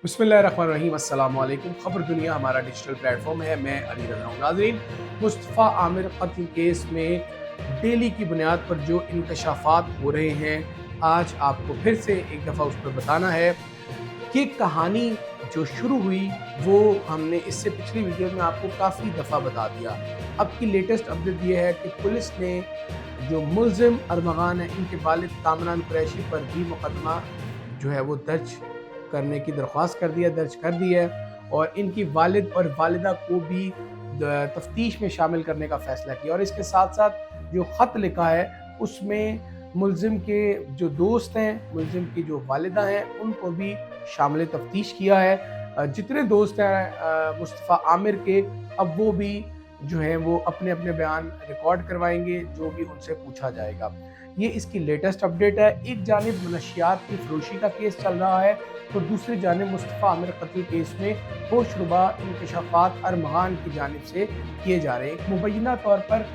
बिस्मिल्लाहिर्रहमानिर्रहीम, अस्सलाम वालेकुम। खबर दुनिया हमारा डिजिटल प्लेटफॉर्म है। मैं अली रज़ा हूं। नाज़रीन, मुस्तफ़ा आमिर कत्ल केस में डेली की बुनियाद पर जो इंकशाफात हो रहे हैं, आज आपको फिर से एक दफ़ा उस पर बताना है कि कहानी जो शुरू हुई वो हमने इससे पिछली वीडियो में आपको काफ़ी दफ़ा बता दिया। अब की लेटेस्ट अपडेट ये है कि पुलिस ने जो मुल्ज़िम अरमगान है, इनके वालिद कामरान कुरैशी पर भी मुकदमा जो है वो दर्ज करने की दरख्वास्त दर्ज कर दी है और इनकी वालिद और वालिदा को भी तफ्तीश में शामिल करने का फैसला किया। और इसके साथ साथ जो ख़त लिखा है उसमें मुल्ज़िम के जो दोस्त हैं, मुल्ज़िम की जो वालिदा हैं, उनको भी शामिल तफ्तीश किया है। जितने दोस्त हैं मुस्तफ़ा आमिर के, अब वो भी जो हैं वो अपने अपने बयान रिकॉर्ड करवाएंगे, जो भी उनसे पूछा जाएगा। ये इसकी लेटेस्ट अपडेट है। एक जानिब मनशियात की फरोशी का केस चल रहा है तो दूसरी जानिब मुस्तफ़ा आमिर कत्ल केस में होशरुबा इंकशाफात अरमगान की जानिब से किए जा रहे हैं। एक मुबैना तौर पर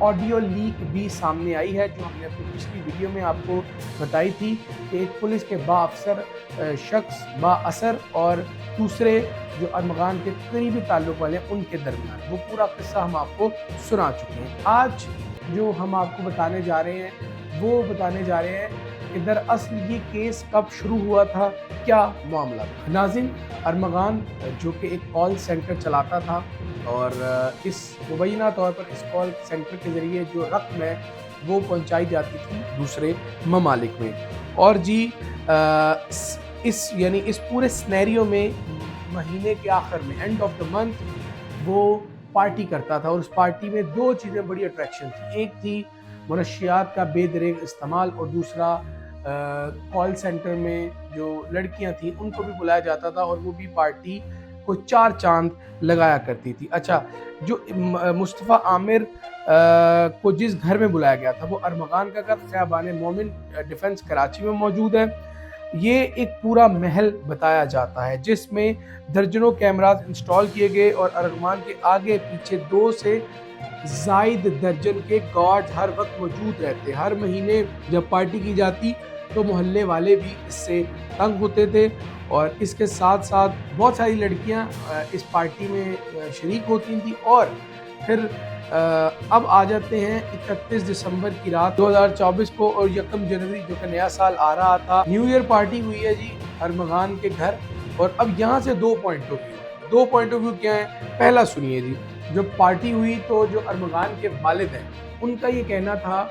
ऑडियो लीक भी सामने आई है, जो हमने अपनी पिछली वीडियो में आपको बताई थी कि एक पुलिस के बाअफसर शख्स बाअसर और दूसरे जो अरमगान के करीबी ताल्लुक वाले हैं उनके दरमियान, वो पूरा किस्सा हम आपको सुना चुके हैं। आज जो हम आपको बताने जा रहे हैं वो बताने जा रहे हैं कि दरअसल ये केस कब शुरू हुआ था, क्या मामला था। नाज़रीन, अरमगान जो कि एक कॉल सेंटर चलाता था और इस मुबैना तौर पर इस कॉल सेंटर के ज़रिए जो रकम है वो पहुंचाई जाती थी दूसरे ममालिक में। और जी इस पूरे स्नैरियो में महीने के आखिर में, एंड ऑफ द मंथ, वो पार्टी करता था और उस पार्टी में दो चीज़ें बड़ी अट्रैक्शन थी। एक थी मनशियात का बेदरेग इस्तेमाल और दूसरा कॉल सेंटर में जो लड़कियां थी उनको भी बुलाया जाता था और वो भी पार्टी को चार चांद लगाया करती थी। अच्छा, जो मुस्तफ़ा आमिर को जिस घर में बुलाया गया था वो अरमगान का घर ख़ियाबान मोमिन डिफेंस कराची में मौजूद है। ये एक पूरा महल बताया जाता है जिसमें दर्जनों कैमरास इंस्टॉल किए गए और अरमगान के आगे पीछे 2 से ज़ायद दर्जन के गार्ड हर वक्त मौजूद रहते। हर महीने जब पार्टी की जाती तो मोहल्ले वाले भी इससे तंग होते थे और इसके साथ साथ बहुत सारी लड़कियां इस पार्टी में शरीक होती थी। और फिर अब आ जाते हैं 31 दिसंबर की रात 2024 को और 1 जनवरी जो कि नया साल आ रहा था। न्यू ईयर पार्टी हुई है जी अरमगान के घर। और अब यहाँ से दो पॉइंट ऑफ व्यू क्या है, पहला सुनिए जी। जब पार्टी हुई तो जो अरमगान के वालिद हैं उनका ये कहना था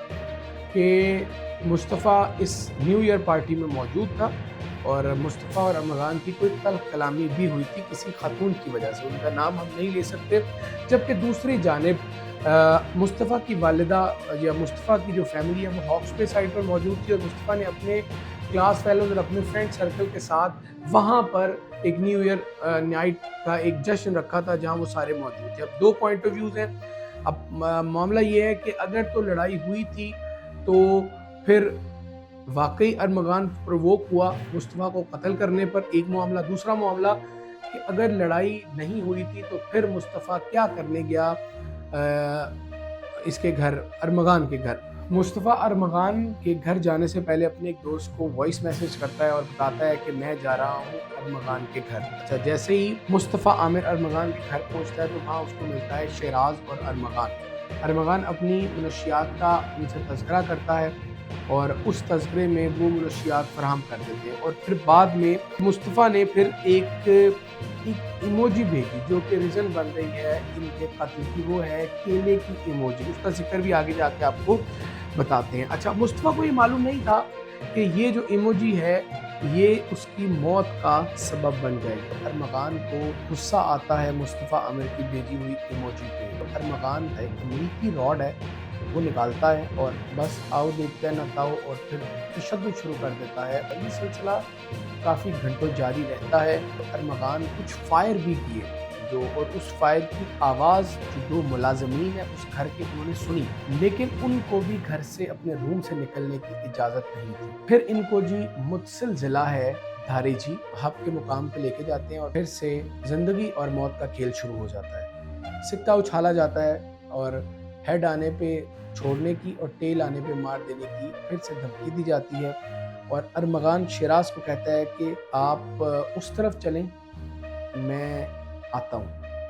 कि मुस्तफ़ा इस न्यू ईयर पार्टी में मौजूद था और मुस्तफ़ा और अरमगान की कोई तल्ख़ कलामी भी हुई थी किसी खातून की वजह से, उनका नाम हम नहीं ले सकते। जबकि दूसरी जानिब मुस्तफ़ा की वालिदा या मुस्तफ़ा की जो फैमिली है वो हॉक्सपे साइड पर मौजूद थी और मुस्तफ़ा ने अपने क्लास फेलोज और अपने फ्रेंड सर्कल के साथ वहाँ पर एक न्यू ईयर नाइट का एक जश्न रखा था जहाँ वो सारे मौजूद थे। अब दो पॉइंट ऑफ व्यूज़ हैं। अब मामला ये है कि अगर तो लड़ाई हुई थी तो फिर वाकई अरमगान प्रोवोक हुआ मुस्तफ़ा को कत्ल करने पर, एक मामला। दूसरा मामला कि अगर लड़ाई नहीं हुई थी तो फिर मुस्तफ़ा क्या करने गया इसके घर, अरमगान के घर। मुस्तफ़ा अरमगान के घर जाने से पहले अपने एक दोस्त को वॉइस मैसेज करता है और बताता है कि मैं जा रहा हूँ अरमगान के घर। अच्छा, जैसे ही मुस्तफ़ा आमिर अरमगान के घर पहुँचता है तो वहाँ उसको मिलता है शेराज और अरमगान। अरमगान अपनी मनशियात का उनसे तज़किरा करता है और उस तज़किरे में वो मनशियात फराहम कर देते हैं। और फिर बाद में मुस्तफ़ा ने फिर एक इमोजी भेजी जो कि रीज़न बन रही है इनके कत्ल की, वो है केले की इमोजी। उसका जिक्र भी आगे जाके आपको बताते हैं। अच्छा, मुस्तफ़ा को ये मालूम नहीं था कि ये जो इमोजी है ये उसकी मौत का सबब बन जाएगी। अरमगान को गुस्सा आता है मुस्तफ़ा आमिर की भेजी हुई इमोजी पे। तो अरमगान है मीट की रॉड है वो निकालता है और बस आओ देखते हैं ना ताओ और फिर तशद्दुद शुरू कर देता है। ये सिलसिला काफ़ी घंटों जारी रहता है। तो अरमगान कुछ फायर भी किए जो, और उस फायर की आवाज़ जो दो मुलाजमीन है उस घर के उन्होंने सुनी, लेकिन उनको भी घर से अपने रूम से निकलने की इजाज़त नहीं थी। फिर इनको जी मुतसिल ज़िला है धारी जी हब के मुकाम पे लेके जाते हैं और फिर से ज़िंदगी और मौत का खेल शुरू हो जाता है। सिक्का उछाला जाता है और हेड आने पे छोड़ने की और टेल आने पे मार देने की फिर से धमकी दी जाती है। اور ارمغان شیراز کو کہتا ہے کہ آپ اس طرف چلیں، میں آتا ہوں۔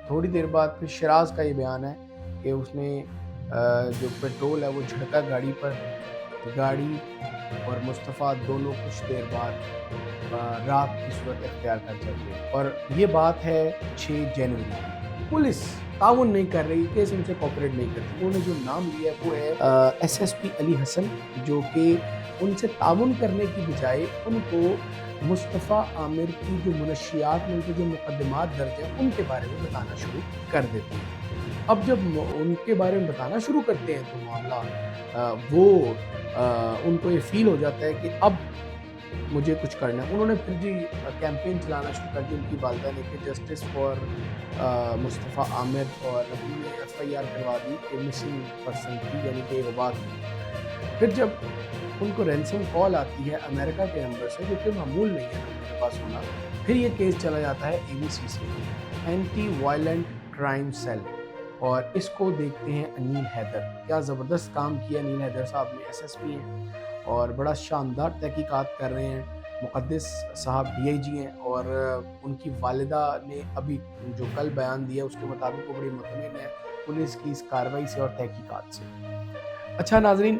تھوڑی دیر بعد پھر شیراز کا یہ بیان ہے کہ اس نے جو پیٹرول ہے وہ چھڑکا گاڑی پر، گاڑی اور مصطفیٰ دونوں کچھ دیر بعد رات کی صورت اختیار کر جاتے ہیں۔ اور یہ بات ہے 6 جنوری کی۔ پولیس تعاون نہیں کر رہی، کیس ان سے کوپریٹ نہیں کرتی۔ انہوں نے جو نام لیا ہے وہ ہے ایس ایس پی علی حسن، جو کہ ان سے تعاون کرنے کی بجائے ان کو مصطفیٰ عامر کی جو منشیات میں ان کے جو مقدمات درج ہیں ان کے بارے میں بتانا شروع کر دیتے ہیں۔ اب جب ان کے بارے میں بتانا شروع کرتے ہیں تو معاملہ وہ ان کو یہ فیل ہو جاتا ہے کہ اب مجھے کچھ کرنا ہے۔ انہوں نے پھر جی کیمپین چلانا شروع کر دی ان کی والدہ نے کہ جسٹس فار مصطفیٰ عامر، اور انہوں نے ایف آئی آر کروا دی کہ مسنگ پرسن کی، یعنی کہ وبا کی۔ پھر جب ان کو رینسم کال آتی ہے امریکہ کے نمبر سے، جو کہ معمول نہیں ہے ان کے پاس ہونا، پھر یہ کیس چلا جاتا ہے اے وی سی سی، اینٹی وائلنٹ کرائم سیل، اور اس کو دیکھتے ہیں انیل حیدر۔ کیا زبردست کام کیا انیل حیدر صاحب نے، ایس ایس پی ہیں اور بڑا شاندار تحقیقات کر رہے ہیں۔ مقدس صاحب ڈی آئی جی ہیں، اور ان کی والدہ نے ابھی جو کل بیان دیا اس کے مطابق وہ بڑی مطمئن ہے پولیس کی اس کارروائی سے اور تحقیقات سے۔ اچھا ناظرین،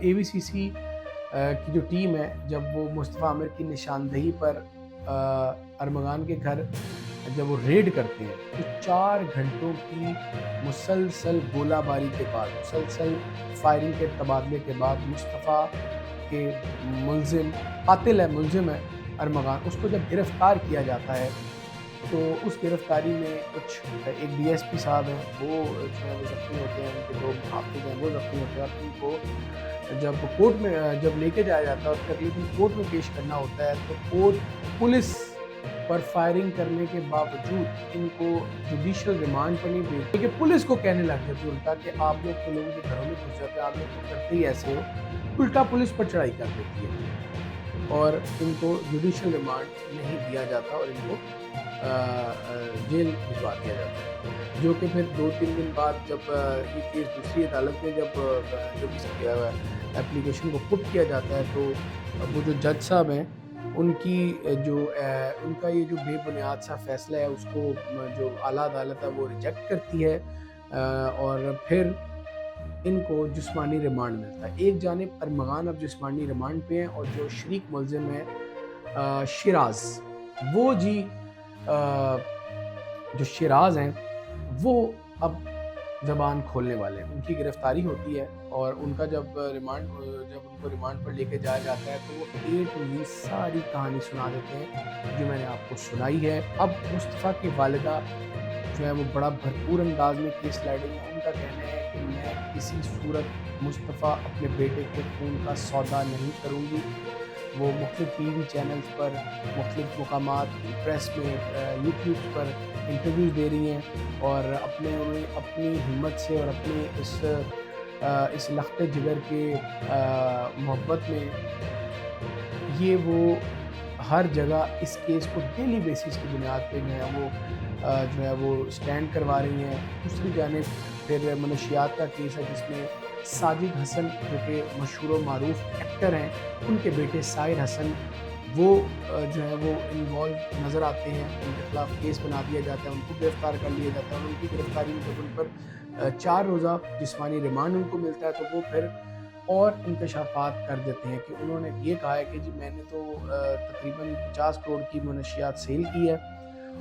اے وی سی سی کی جو ٹیم ہے، جب وہ مصطفیٰ عامر کی نشاندہی پر ارمغان کے گھر جب وہ ریڈ کرتے ہیں تو 4 گھنٹوں کی مسلسل گولہ باری کے بعد، مسلسل فائرنگ کے تبادلے کے بعد مصطفیٰ کے ملزم، قاتل ہے، ملزم ہے ارمغان، اس کو جب گرفتار کیا جاتا ہے تو اس گرفتاری میں کچھ ایک ڈی ایس پی صاحب ہیں وہ زخمی ہوتے ہیں، ان کے 2 محافظ ہیں وہ زخمی ہوتے ہیں، اور ان کو جب کورٹ میں جب لے کے جایا جاتا ہے اور تقریباً کورٹ میں پیش کرنا ہوتا ہے تو کورٹ پولیس پر فائرنگ کرنے کے باوجود ان کو جوڈیشل ریمانڈ پر نہیں بھیجتی، کہ پولیس کو کہنے لگ جاتی الٹا کہ آپ لوگ تو لوگوں کے گھروں میں گھس جاتے ہیں، آپ لوگ تو کرتے ہی ایسے ہو، الٹا پولیس پر چڑھائی کر دیتی ہے اور ان کو جوڈیشل ریمانڈ نہیں دیا جاتا اور ان کو جیل بھجوا دیا جاتا ہے۔ جو کہ پھر 2-3 دن بعد جب یہ کیس دوسری عدالت میں جب اس اپلیکیشن کو پٹ کیا جاتا ہے تو وہ جو جج صاحب ہیں ان کی ان کا یہ جو بے بنیاد سا فیصلہ ہے اس کو جو اعلیٰ عدالت ہے وہ ریجیکٹ کرتی ہے، اور پھر ان کو جسمانی ریمانڈ ملتا ہے۔ ایک جانب ارمغان اب جسمانی ریمانڈ پہ ہیں، اور جو شریک ملزم ہے شیراز، وہ جی جو شیراز ہیں وہ اب زبان کھولنے والے ہیں۔ ان کی گرفتاری ہوتی ہے اور ان کا جب ان کو ریمانڈ پر لے کے جایا جاتا ہے تو وہ A to Z ساری کہانی سنا دیتے ہیں جو میں نے آپ کو سنائی ہے۔ اب مصطفیٰ کی والدہ جو ہے وہ بڑا بھرپور انداز میں کیس لڑ رہی ہے۔ ان کا کہنا ہے کہ میں کسی صورت مصطفیٰ اپنے بیٹے کے خون کا سودا نہیں کروں گی۔ وہ مختلف ٹی وی چینلز پر، مختلف مقامات، پریس میں، یوٹیوب پر انٹرویوز دے رہی ہیں، اور اپنی ہمت سے اور اپنے اس لخت جگر کے محبت میں یہ وہ ہر جگہ اس کیس کو ڈیلی بیسس کی بنیاد پہ جو ہے وہ سٹینڈ کروا رہی ہیں۔ دوسری جانب پھر منشیات کا کیس ہے جس میں ساجد حسن جو کہ مشہور و معروف ایکٹر ہیں، ان کے بیٹے سائر حسن وہ جو ہے وہ انوالو نظر آتے ہیں، ان کے خلاف کیس بنا دیا جاتا ہے، ان کو گرفتار کر لیا جاتا ہے، اور ان کی گرفتاری میں جب ان پر 4 روزہ جسمانی ریمانڈ ان کو ملتا ہے تو وہ پھر اور انکشافات کر دیتے ہیں کہ انہوں نے یہ کہا ہے کہ جی میں نے تو تقریباً 50 کروڑ کی منشیات سیل کی ہے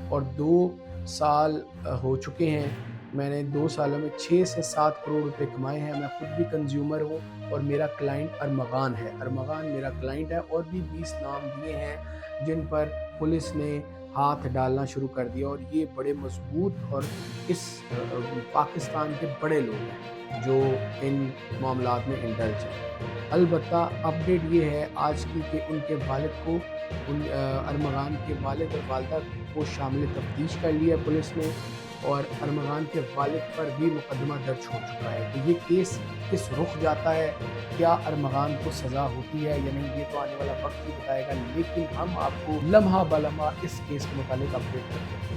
اور 2 سال ہو چکے ہیں، میں نے 2 سالوں میں 6 سے 7 کروڑ روپے کمائے ہیں، میں خود بھی کنزیومر ہوں اور میرا کلائنٹ ارمغان ہے، ارمغان میرا کلائنٹ ہے، اور بھی 20 نام دیے ہیں جن پر پولیس نے ہاتھ ڈالنا شروع کر دیا، اور یہ بڑے مضبوط اور اس پاکستان کے بڑے لوگ ہیں جو ان معاملات میں انڈلج ہیں۔ البتہ اپڈیٹ یہ ہے آج کی کہ ان کے والد کو، ارمغان کے والد اور والدہ کو شامل تفتیش کر لیا پولیس نے، اور ارمغان کے والد پر بھی مقدمہ درج ہو چکا ہے۔ تو یہ کیس کس رخ جاتا ہے، کیا ارمغان کو سزا ہوتی ہے یا نہیں، یہ تو آنے والا وقت ہی بتائے گا، لیکن ہم آپ کو لمحہ بلمحہ اس کیس کے متعلق اپڈیٹ کرتے ہیں۔